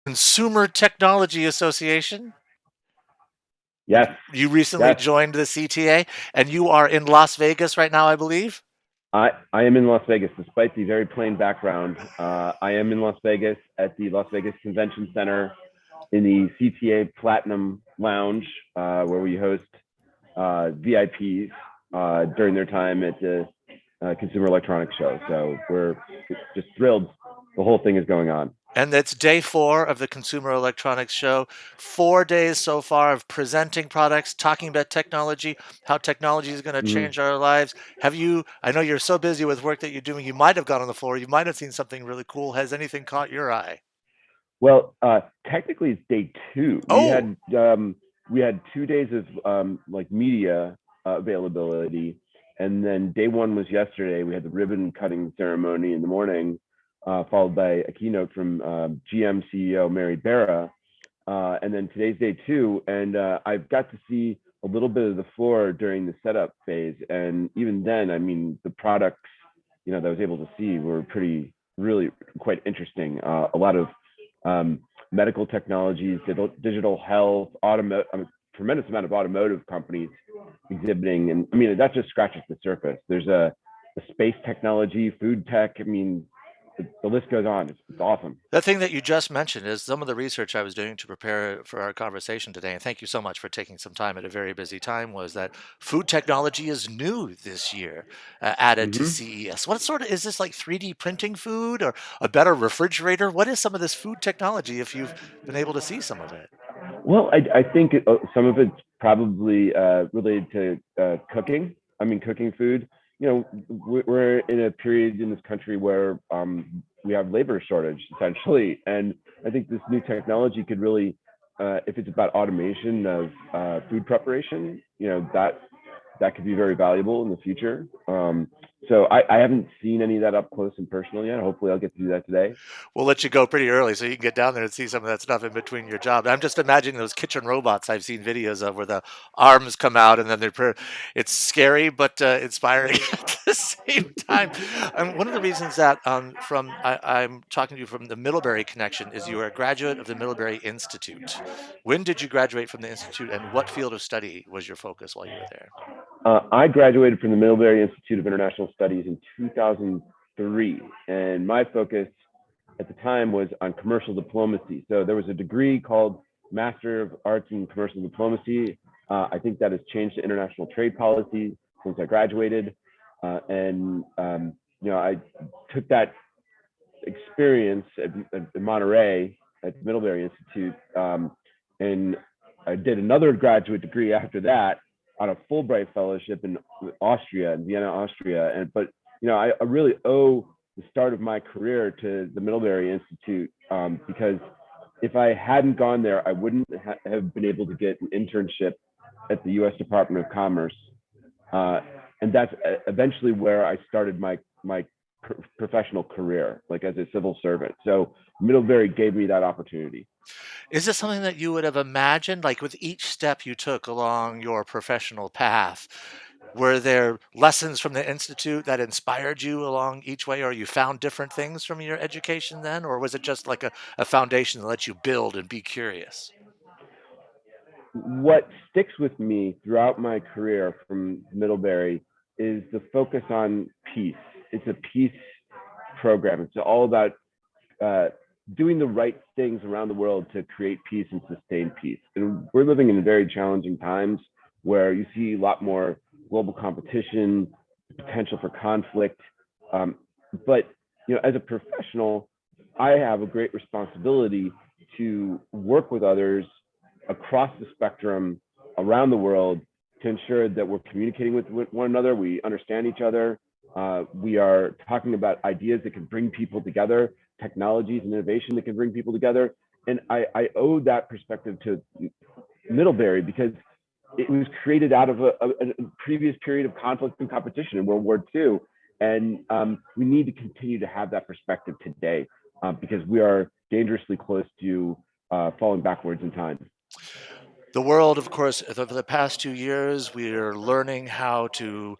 Consumer Technology Association. Yes, You recently yes. joined the CTA, and you are in Las Vegas right now, I believe. I am in Las Vegas, despite the very plain background. I am in Las Vegas at the Las Vegas Convention Center in the CTA Platinum Lounge, where we host VIPs during their time at the Consumer Electronics Show. So we're just thrilled. The whole thing is going on. And it's day 4 of the Consumer Electronics Show. 4 days so far of presenting products, talking about technology, how technology is going to Mhm. change our lives. Have you, I know you're so busy with work that you're doing, you might have gone on the floor, you might have seen something really cool. Has anything caught your eye? Well, technically it's day two. Oh, We had 2 days of like media availability, and then day one was yesterday. We had the ribbon cutting ceremony in the morning, followed by a keynote from GM CEO Mary Barra, and then today's day two, and I've got to see a little bit of the floor during the setup phase, and even then, I mean, the products, that I was able to see were really quite interesting. A lot of medical technologies, digital health, tremendous amount of automotive companies exhibiting, and I mean that just scratches the surface. There's a space technology, food tech. I mean, the list goes on. It's awesome. that thing that you just mentioned is some of the research I was doing to prepare for our conversation today, and thank you so much for taking some time at a very busy time, was that food technology is new this year, added to Mm-hmm. CES. What sort of is this, like 3D printing food or a better refrigerator? What is some of this food technology if you've been able to see some of it? Well, I think some of it's probably related to cooking. I mean, cooking food. We're in a period in this country where we have labor shortage essentially, and I think this new technology could really, if it's about automation of food preparation, that could be very valuable in the future. So I haven't seen any of that up close and personal yet. Hopefully, I'll get to do that today. We'll let you go pretty early so you can get down there and see some of that stuff in between your job. I'm just imagining those kitchen robots I've seen videos of where the arms come out and then it's scary but inspiring at the same time. One of the reasons that I'm talking to you from the Middlebury connection is you are a graduate of the Middlebury Institute. When did you graduate from the institute, and what field of study was your focus while you were there? I graduated from the Middlebury Institute of International Studies in 2003, and my focus at the time was on commercial diplomacy. So there was a degree called Master of Arts in Commercial Diplomacy. I think that has changed to international trade policy since I graduated, and I took that experience at Monterey at the Middlebury Institute, and I did another graduate degree after that on a Fulbright fellowship in Austria, in Vienna, Austria. I really owe the start of my career to the Middlebury Institute, because if I hadn't gone there, I wouldn't have been able to get an internship at the U.S. Department of Commerce, uh, and that's eventually where I started my professional career, like as a civil servant. So Middlebury gave me that opportunity. Is this something that you would have imagined, like with each step you took along your professional path? Were there lessons from the institute that inspired you along each way, or you found different things from your education then, or was it just like a foundation that lets you build and be curious? What sticks with me throughout my career from Middlebury is the focus on peace. It's a peace program. It's all about uh, doing the right things around the world to create peace and sustain peace. And we're living in very challenging times where you see a lot more global competition, potential for conflict. Um, but as a professional, I have a great responsibility to work with others across the spectrum around the world to ensure that we're communicating with one another, we understand each other, we are talking about ideas that can bring people together, technologies and innovation that can bring people together. And I owe that perspective to Middlebury because it was created out of a previous period of conflict and competition in World War II. And we need to continue to have that perspective today, because we are dangerously close to falling backwards in time. The world, of course, over the past 2 years, we're learning how to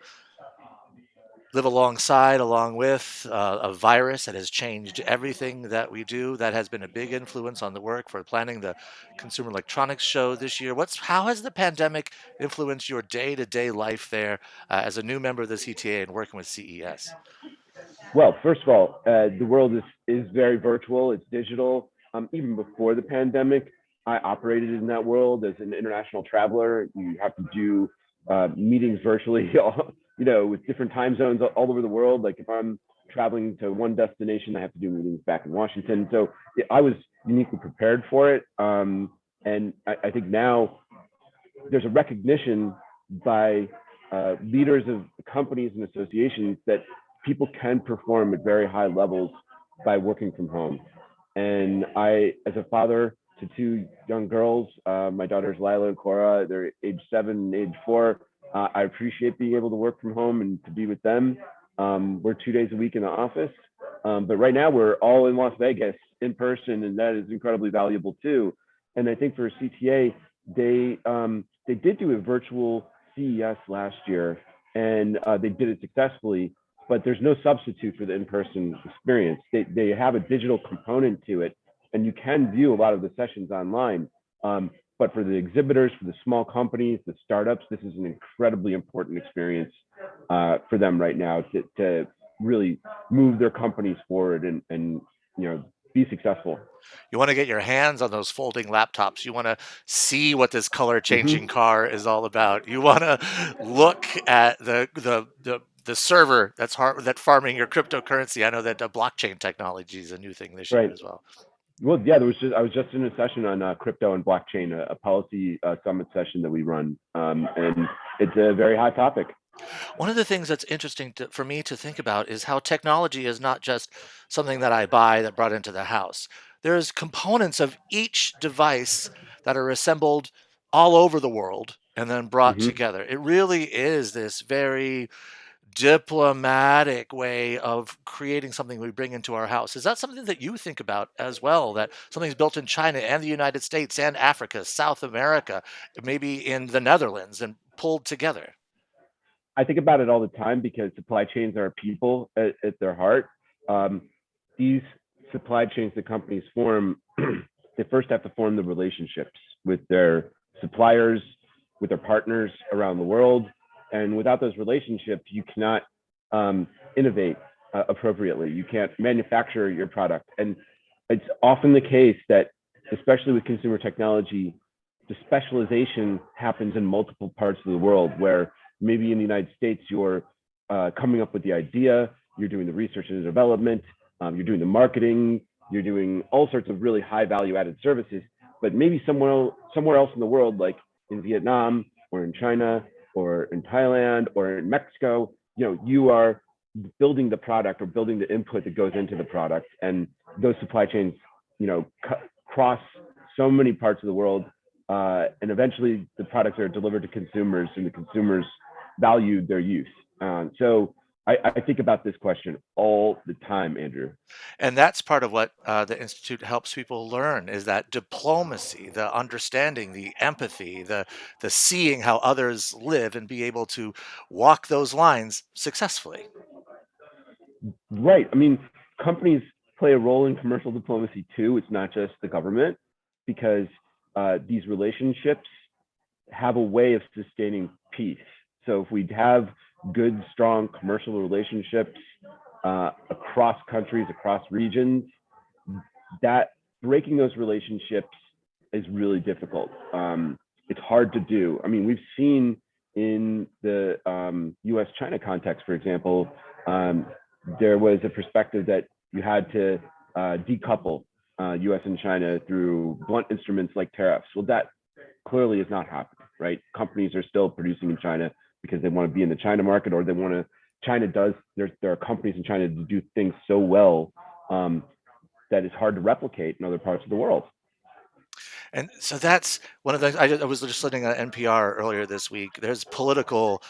live alongside, along with a virus that has changed everything that we do. That has been a big influence on the work for planning the Consumer Electronics Show this year. How has the pandemic influenced your day-to-day life there as a new member of the CTA and working with CES? Well, first of all, the world is very virtual. It's digital. Even before the pandemic, I operated in that world as an international traveler. You have to do meetings virtually, with different time zones all over the world. Like if I'm traveling to one destination, I have to do meetings back in Washington. So I was uniquely prepared for it. And I think now there's a recognition by leaders of companies and associations that people can perform at very high levels by working from home. And I, as a father to two young girls, my daughters Lila and Cora, they're age 7 and age 4. I appreciate being able to work from home and to be with them. We're 2 days a week in the office, but right now we're all in Las Vegas in person, and that is incredibly valuable too. And I think for CTA, they did do a virtual CES last year, and they did it successfully. But there's no substitute for the in-person experience. They have a digital component to it, and you can view a lot of the sessions online. But for the exhibitors, for the small companies, the startups, this is an incredibly important experience for them right now to really move their companies forward and be successful. You want to get your hands on those folding laptops. You want to see what this color changing Mm-hmm. car is all about. You want to look at the server that farming your cryptocurrency. I know that blockchain technology is a new thing this year Right. as well. Well, yeah, I was just in a session on crypto and blockchain, a policy summit session that we run, and it's a very hot topic. One of the things that's interesting for me to think about is how technology is not just something that I buy that brought into the house. There's components of each device that are assembled all over the world and then brought Mm-hmm. together. It really is this very diplomatic way of creating something we bring into our house. Is that something that you think about as well? That something's built in China and the United States and Africa, South America, maybe in the Netherlands and pulled together? I think about it all the time because supply chains are people at their heart. Um, these supply chains that companies form, they first have to form the relationships with their suppliers, with their partners around the world. And without those relationships, you cannot innovate appropriately. You can't manufacture your product. And it's often the case that, especially with consumer technology, the specialization happens in multiple parts of the world where maybe in the United States, you're coming up with the idea, you're doing the research and development, you're doing the marketing, you're doing all sorts of really high value added services. But maybe somewhere else in the world, like in Vietnam or in China or in Thailand or in Mexico, you are building the product or building the input that goes into the product, and those supply chains, cross so many parts of the world, and eventually the products are delivered to consumers, and the consumers value their use. So I think about this question all the time, Andrew. And that's part of what the Institute helps people learn is that diplomacy, the understanding, the empathy, the seeing how others live and be able to walk those lines successfully. Right. I mean, companies play a role in commercial diplomacy too. It's not just the government, because these relationships have a way of sustaining peace. So if we have good, strong commercial relationships across countries, across regions, that breaking those relationships is really difficult. It's hard to do. I mean, we've seen in the U.S.-China context, for example, there was a perspective that you had to decouple U.S. and China through blunt instruments like tariffs. Well, that clearly is not happening, right? Companies are still producing in China because they want to be in the China market, or they want to. China does. There are companies in China that do things so well that it's hard to replicate in other parts of the world. And so that's one of the. I was just listening on NPR earlier this week. There's political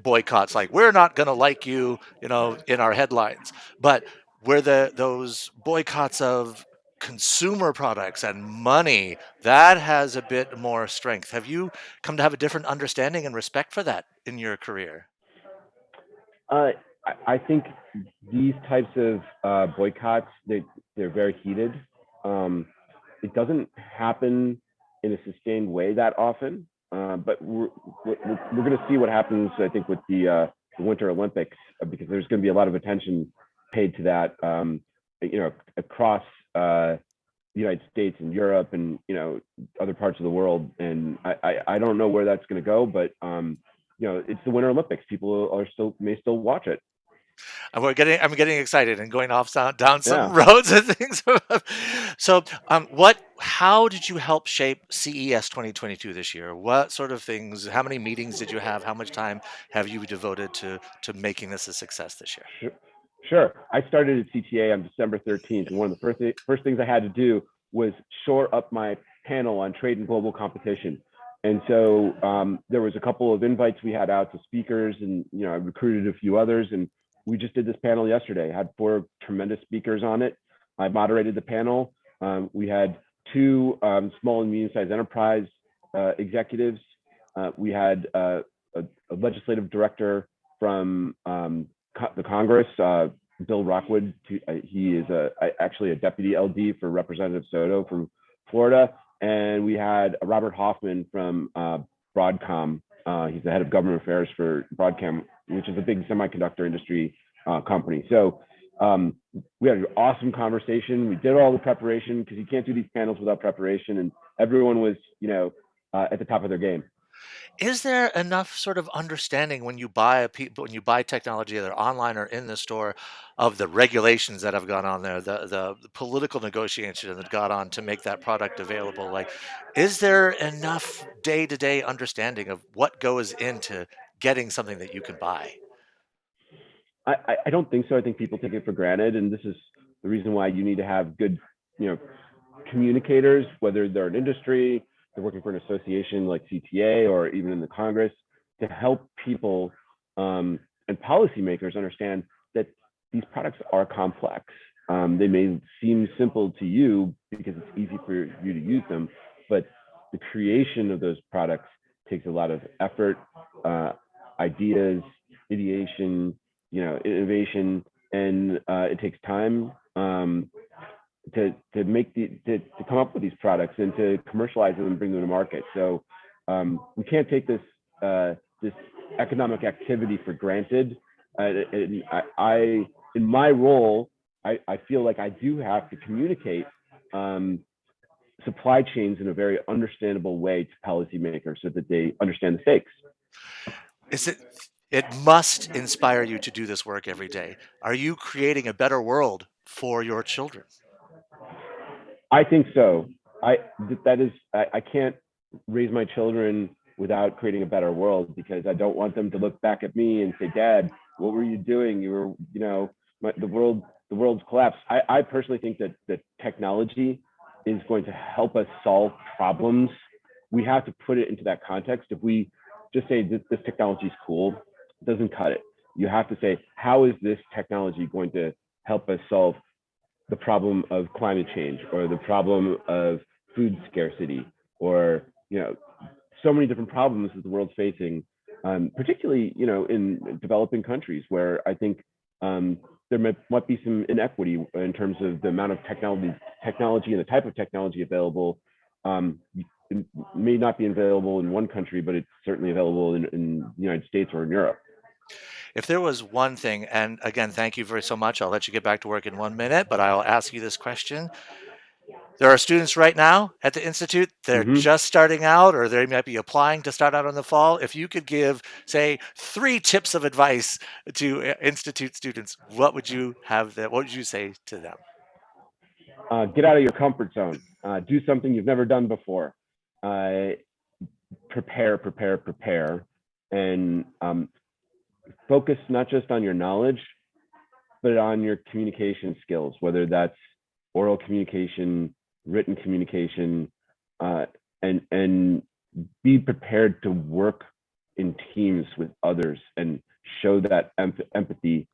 boycotts, like we're not going to like you, in our headlines, but where those boycotts of consumer products and money that has a bit more strength. Have you come to have a different understanding and respect for that in your career? Uh, I think these types of boycotts, they're very heated. Um, it doesn't happen in a sustained way that often, but we're going to see what happens. I think with the Winter Olympics, because there's going to be a lot of attention paid to that, across the United States and Europe and other parts of the world. And I don't know where that's going to go, but it's the Winter Olympics. People may still watch it. And I'm getting excited and going off down some Yeah. roads and things. So, how did you help shape CES 2022 this year? What sort of things? How many meetings did you have? How much time have you devoted to making this a success this year? Sure. Sure. I started at CTA on December 13th, and one of the first things I had to do was shore up my panel on trade and global competition. And so there was a couple of invites we had out to speakers, and I recruited a few others, and we just did this panel yesterday. I had 4 tremendous speakers on it. I moderated the panel. We had 2 small and medium-sized enterprise executives. We had a legislative director from the Congress, Bill Rockwood. He is actually a deputy LD for Representative Soto from Florida. And we had Robert Hoffman from Broadcom. He's the head of government affairs for Broadcom, which is a big semiconductor industry company. So we had an awesome conversation. We did all the preparation because you can't do these panels without preparation. And everyone was, at the top of their game. Is there enough sort of understanding when you buy when you buy technology, either online or in the store, of the regulations that have gone on there, the political negotiation that got on to make that product available? Like, is there enough day-to-day understanding of what goes into getting something that you can buy? I don't think so. I think people take it for granted, and this is the reason why you need to have good, communicators, whether they're in industry, they're working for an association like CTA, or even in the Congress, to help people and policymakers understand that these products are complex. They may seem simple to you because it's easy for you to use them, but the creation of those products takes a lot of effort, ideas, ideation, innovation, and it takes time to come up with these products and to commercialize them and bring them to market. So we can't take this economic activity for granted. In my role, I feel like I do have to communicate supply chains in a very understandable way to policymakers so that they understand the stakes. Is it it must inspire you to do this work every day. Are you creating a better world for your children? I think so. I can't raise my children without creating a better world, because I don't want them to look back at me and say, "Dad, what were you doing? You were, the world's collapsed." I personally think that technology is going to help us solve problems. We have to put it into that context. If we just say this technology is cool, it doesn't cut it. You have to say, how is this technology going to help us solve the problem of climate change, or the problem of food scarcity, or so many different problems that the world's facing, particularly in developing countries, where I think there might be some inequity in terms of the amount of technology and the type of technology available. It may not be available in one country, but it's certainly available in the United States or in Europe. If there was one thing, and again, thank you very so much. I'll let you get back to work in 1 minute, but I'll ask you this question. There are students right now at the Institute. They're Mm-hmm. just starting out, or they might be applying to start out in the fall. If you could give, say, 3 tips of advice to Institute students, what would you have them, what would you say to them? Get out of your comfort zone. Do something you've never done before. Prepare, and focus not just on your knowledge, but on your communication skills, whether that's oral communication, written communication, and be prepared to work in teams with others and show that empathy.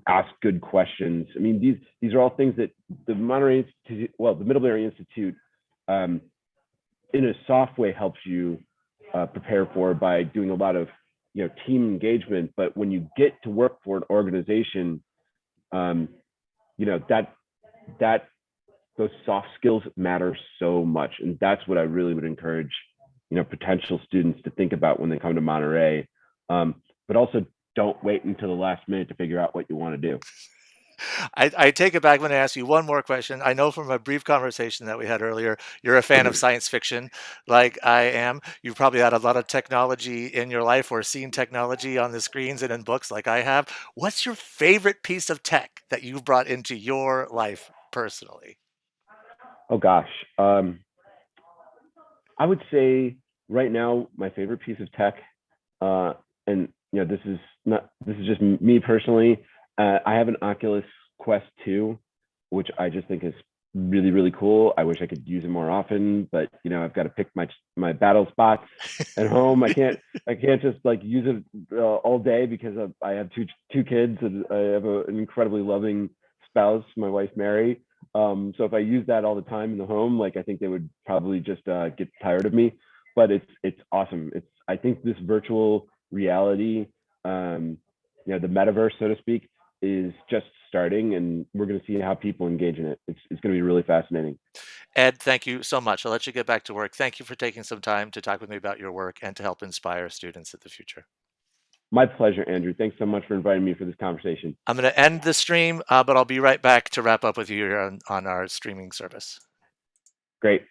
Ask good questions. I mean, these are all things that the Monterey Institute, well, the Middlebury Institute, in a soft way helps you prepare for, by doing a lot of team engagement. But when you get to work for an organization, um, that that those soft skills matter so much, and that's what I really would encourage potential students to think about when they come to Monterey. But also, don't wait until the last minute to figure out what you want to do. I take it back when I ask you one more question. I know from a brief conversation that we had earlier, you're a fan of science fiction, like I am. You've probably had a lot of technology in your life or seen technology on the screens and in books, like I have. What's your favorite piece of tech that you've brought into your life personally? Oh gosh, I would say right now my favorite piece of tech, uh, and this is just me personally. I have an Oculus Quest 2, which I just think is really really cool. I wish I could use it more often, but I've got to pick my battle spots at home. I can't just like use it all day because I have two kids and I have an incredibly loving spouse, my wife Mary. So if I use that all the time in the home, like I think they would probably just get tired of me. But it's awesome. I think this virtual reality, the metaverse, so to speak, is just starting, and we're going to see how people engage in it. It's going to be really fascinating. Ed, thank you so much. I'll let you get back to work. Thank you for taking some time to talk with me about your work and to help inspire students in the future. My pleasure, Andrew. Thanks so much for inviting me for this conversation. I'm going to end the stream, but I'll be right back to wrap up with you here on our streaming service. Great.